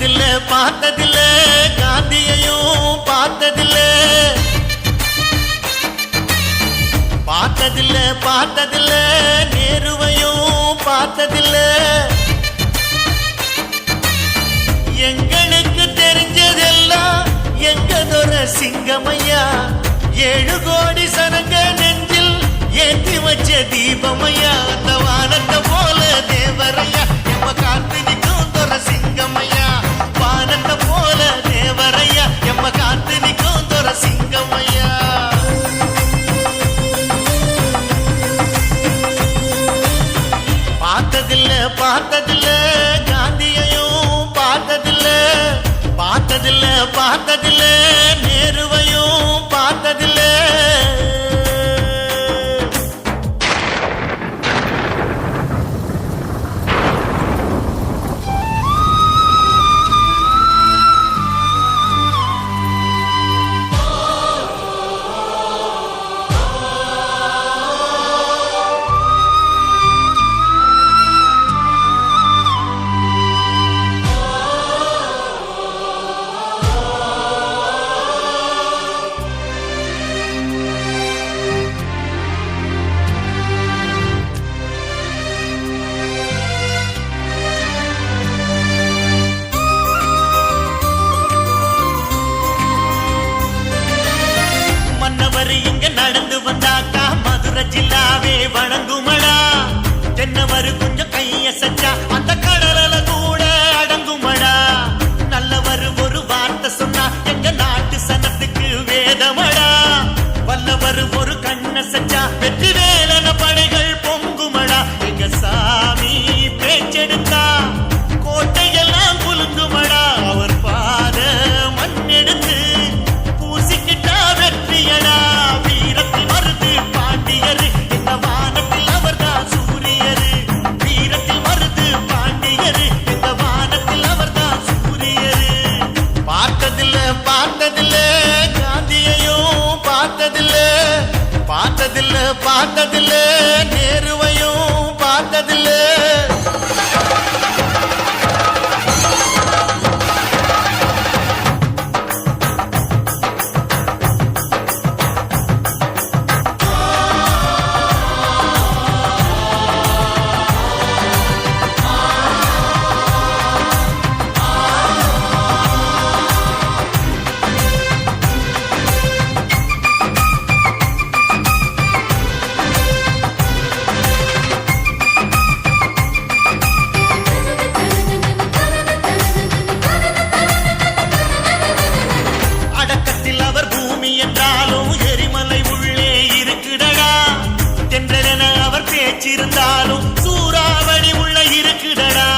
பார்த்ததில்ல பார்த்ததில்ல காந்தியையும் பார்த்ததில்ல பார்த்ததில்ல பார்த்ததில்ல நேருவையும் பார்த்ததில்ல எங்களுக்கு தெரிஞ்சதெல்லாம் எங்கதொர சிங்கமையா 7 கோடி சனங்க நெஞ்சில் ஏற்றி வச்ச தீபமையா அந்த வானத்தை போல தேவரையா எம்ம காத்து நிற்கும் தொர சிங்கமையா வானத்தை போல தேவரையா எம்ம காத்து நிற்கும் தொர சிங்கமையா பார்த்ததில்ல பார்த்ததில்ல காந்தியையும் பார்த்ததில்ல பார்த்ததில்ல பார்த்ததில்ல நேருவையும் பார்த்ததில்ல நடந்து வந்தாக்கா மதுரை ஜில்லாவே வணங்குமடா தென்னவரு கொஞ்சம் கைய சச்சா அந்த கடல கூட அடங்குமடா நல்லவர் ஒரு வார்த்தை சொன்னா எங்க நாட்டு சனத்துக்கு வேதமடா வல்லவர் ஒரு கண்ண சச்சா வெற்றி வேலன படைகள் பொங்குமடா எங்க சாமி பேச்செடுத்தா கோட்டையெல்லாம் குலுங்குமடா அவர் பாத மண்ணெடுத்து பூசிக்கிட்டா வெற்றியடா பார்த்ததில்ல பார்த்ததில்ல நேருவையும் பார்த்ததில்ல இருந்தாலும் சூறாவளி உள்ள இருக்குடடா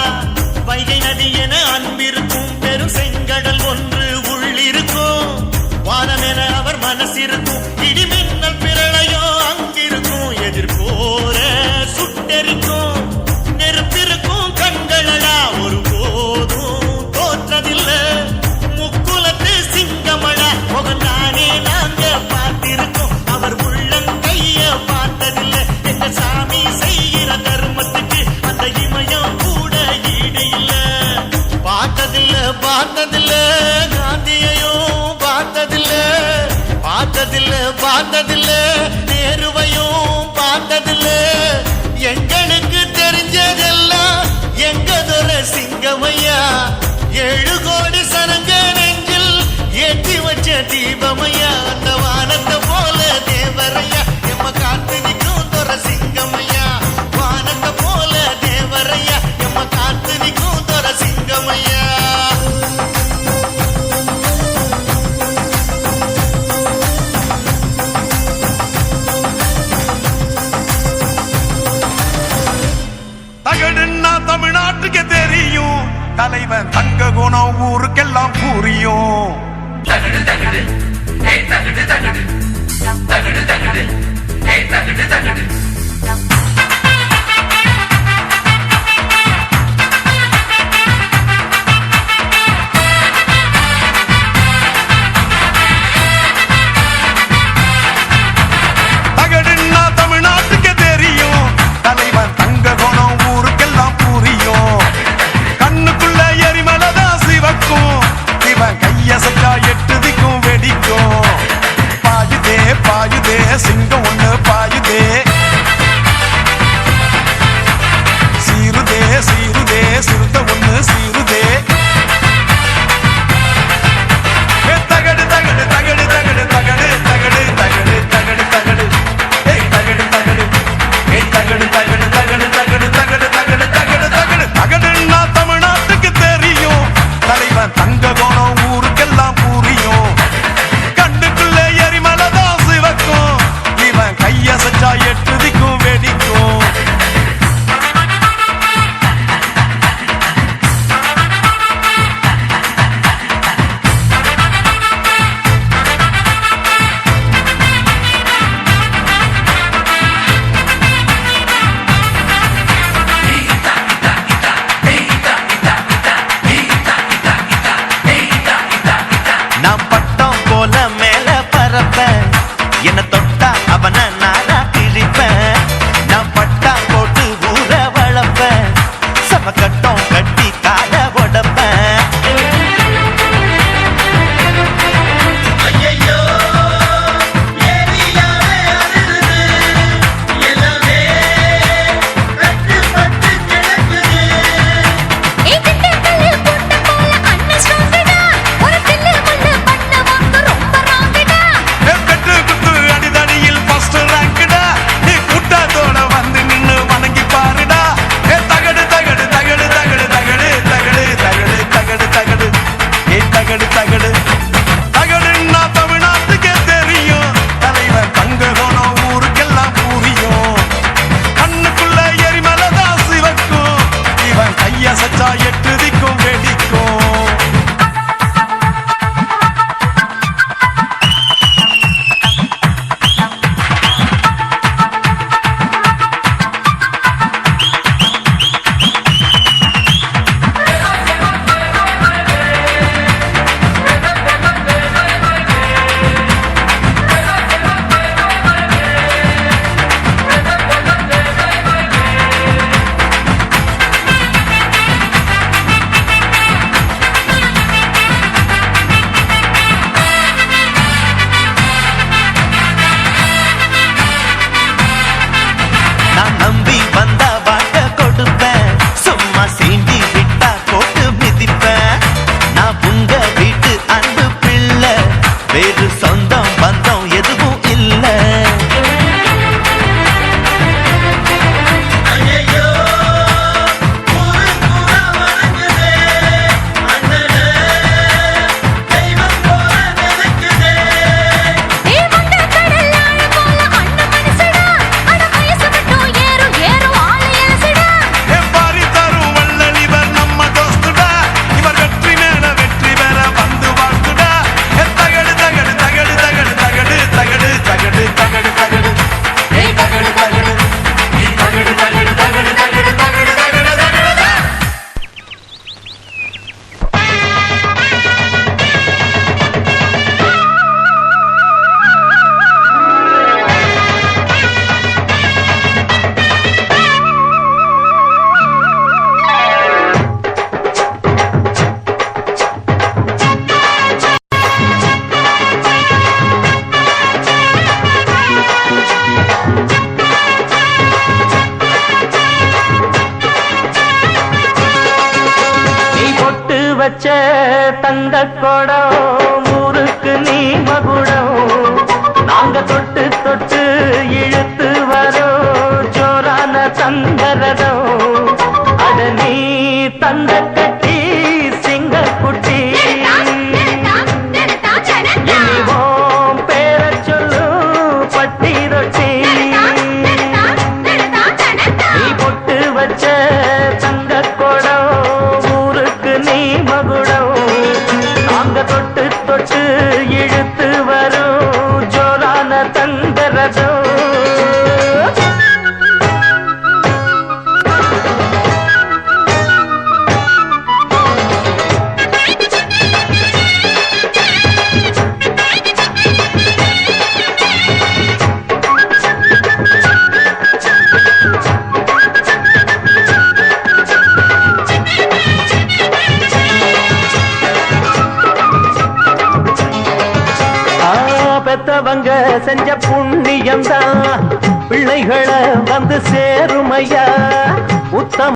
வைகை நதி என அன்பிருக்கும் பெரும் செங்கடல் ஒன்று உள்ளிருக்கும் வானம் என அவர் மனசிருக்கும் இடிமின்னல் பிரளயோ அங்கிருக்கும் எதிர்போர சுட்டெரிக்கும் நெருப்பிருக்கும் கண்களடா ஒரு போதும் தோற்றதில்லை முக்குலத்து சிங்கமடா முகந்தானே நாங்க பார்த்திருக்கோம் அவர் உள்ளங்கைய பார்த்ததில்லை எங்க சாமி செய்கிற தர்மத்துக்கு அந்த இமயம் கூட ஈடு இல்ல பார்த்ததில்ல பார்த்ததில்ல காந்தியையும் பார்த்ததில்ல பார்த்ததில்ல பார்த்ததில்ல நேருவையும் பார்த்ததில்ல எங்களுக்கு தெரிஞ்சதெல்லாம் எங்கதொர சிங்கமையா 7 கோடி சனங்க நெஞ்சில் ஏற்றி வச்ச தீபமையா அந்த வானத்தை போல தேவரையா எம்ம காத்து நிற்கும் தொர சிங்கமையா வானத்தை போல தேவரையா எம்ம காத்து நிற்கும் தொர சிங்கமையா தகடுன்னா தமிழ்நாட்டுக்கு தெரியும் தலைவன் தங்க குணம் ஊருக்கெல்லாம் புரியும் தகடு தகடு தகடு தகடு தகடு தகடு தகடு தகடு தகடுன்னா தமிழ்நாட்டுக்கு தெரியும் தலைவன் தங்க குணம் ஊருக்கெல்லாம் புரியும் கண்ணுக்குள்ள எரிமலதான் சிவ நான் நம்பி வந்தா வாட்ட கொடுப்பேன், சும்மா சீண்டி விட்டா போட்டு மிதிப்பேன். நான் உங்க வீட்டு அன்பு பிள்ளை, வேறு சொந்தம் பந்தம் எதுவும் இல்ல. வச்ச தந்த கொடம் ஊருக்கு நீ மகுடம், நாங்க தொட்டு தொட்டு இழுத்து வரோம் ஜோரான தந்தரதம். அட நீ தந்த கட்டி சிங்க குட்டி, இனிவோம் பேர சொல்லு பட்டி ரொட்டி. நீ பொட்டு வச்ச தங்க கொடம் ஊருக்கு நீ மகுடம், நாங்க தொட்டு தொட்டு இழுத்து வரும் ஜோரான தந்தரதம். பெத்தவங்க செஞ்ச புண்ணியம்தான் பிள்ளைகளை வந்து சேருமையா உத்தம